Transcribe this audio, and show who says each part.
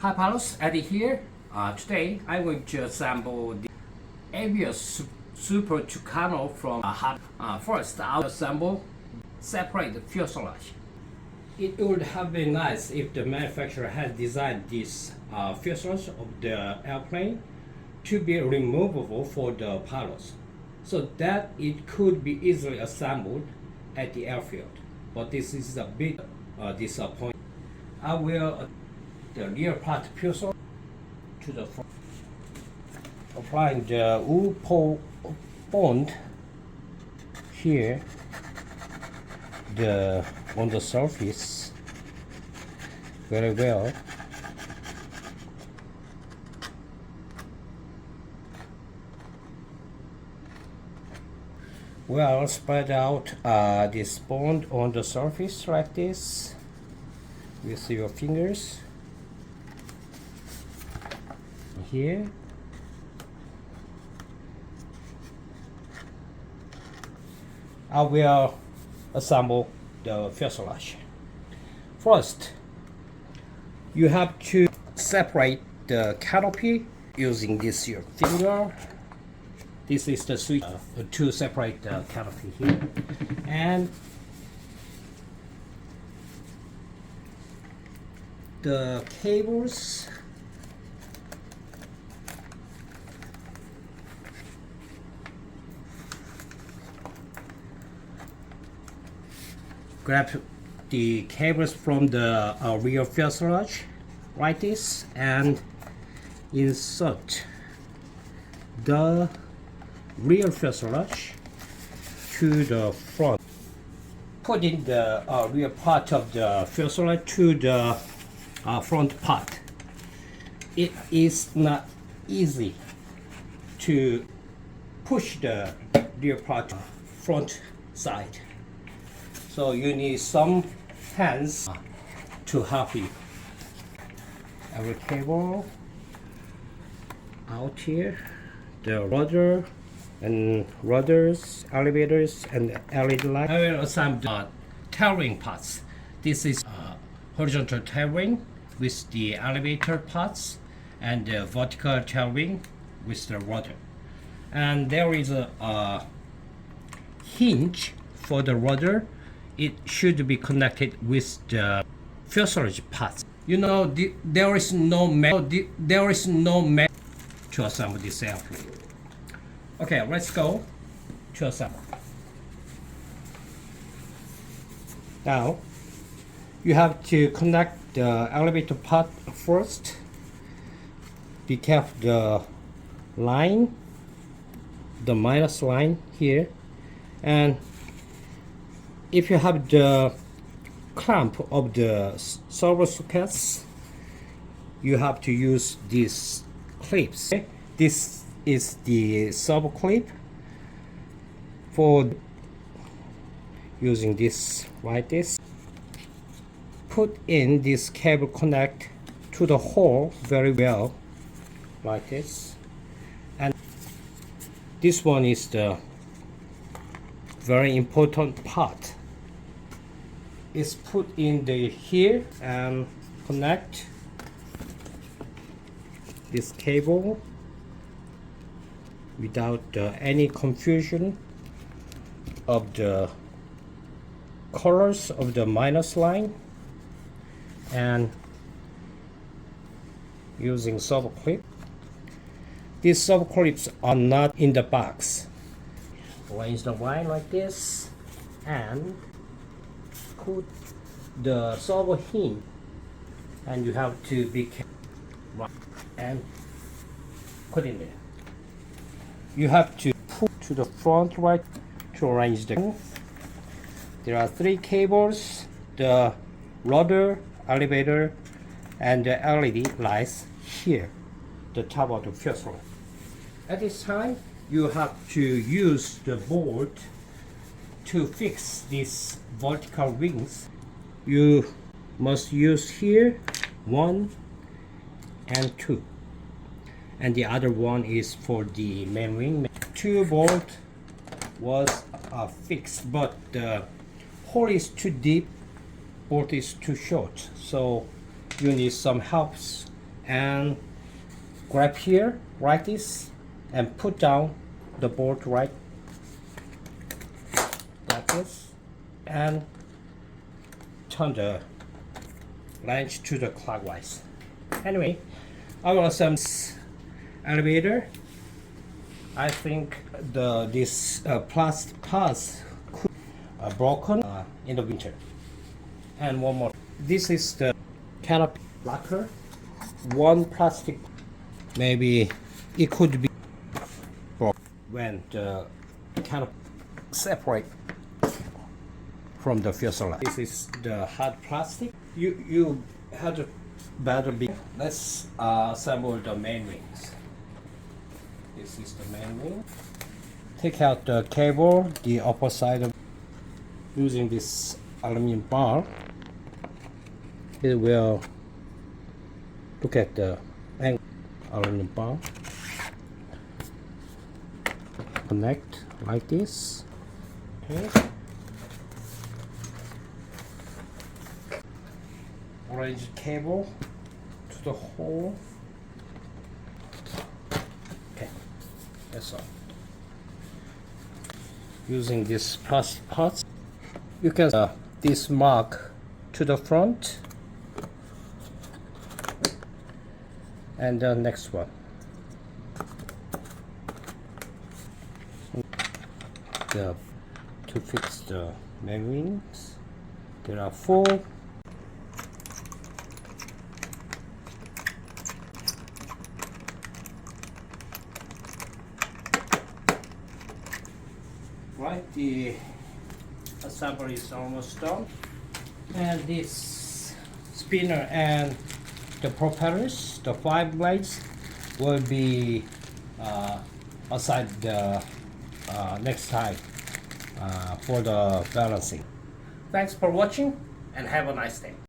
Speaker 1: Hi pilots, Eddie here. Today I'm going to assemble the Avios Super Tucano from Hava. First, I'll separate the fuselage. It would have been nice if the manufacturer had designed this fuselage of the airplane to be removable for the pilots, so that it could be easily assembled at the airfield. But this is a bit disappointing. I will the rear part fuselage to the front, applying the wool bond here on the surface very well. Well, spread out this bond on the surface like this with your fingers here. I will assemble the fuselage. First, you have to separate the canopy using this your finger. This is the switch to separate the canopy here, and the cables grab the cables from the rear fuselage like this and insert the rear fuselage to the front. Put in the rear part of the fuselage to the front part. It is not easy to push the rear part front side, so you need some hands to help you. Every cable out here, the rudder and rudders, elevators, and LED light. I will assemble the tailwing parts. This is horizontal tailwing with the elevator parts, and the vertical tailwing with the rudder. And there is a hinge for the rudder. It should be connected with the fuselage parts. You know, there is no method to assemble this airplane. Okay, let's go to assemble. Now, you have to connect the elevator part first. Be careful the line, the minus line here, and if you have the clamp of the servo sockets, you have to use these clips. Okay? This is the servo clip for using this like this. Put in this cable connect to the hole very well like this, and this one is the very important part. It's put in the here and connect this cable without any confusion of the colors of the minus line, and using servo clip. These servo clips are not in the box. Arrange the line like this and put the servo hinge, and you have to be careful and put in there. You have to put to the front right to arrange the. There are 3 cables: the rudder, elevator, and the LED lights here, the top of the fuselage. At this time, you have to use the bolt to fix these vertical wings. You must use here 1 and 2, and the other one is for the main wing. 2 bolt was fixed, but the hole is too deep, bolt is too short, so you need some helps and grab here like this and put down the bolt right like this and turn the wrench to the clockwise. Anyway, I want some elevator. I think this plastic parts could broken in the winter. And one more. This is the canopy locker. One plastic, maybe it could be broken when the canopy separate from the fuselage. This is the hard plastic. You have to better be. Let's assemble the main wings. This is the main wing. Take out the cable, the upper side of using this aluminum bar. It will look at the aluminum bar. Connect like this. Okay. Orange cable to the hole. Okay, that's all. Using this plastic parts, you can this mark to the front, and the next one. To fix the main wings, there are 4. Right, the assembly is almost done, and this spinner and the propellers, the 5 blades, will be aside the next time for the balancing. Thanks for watching and have a nice day.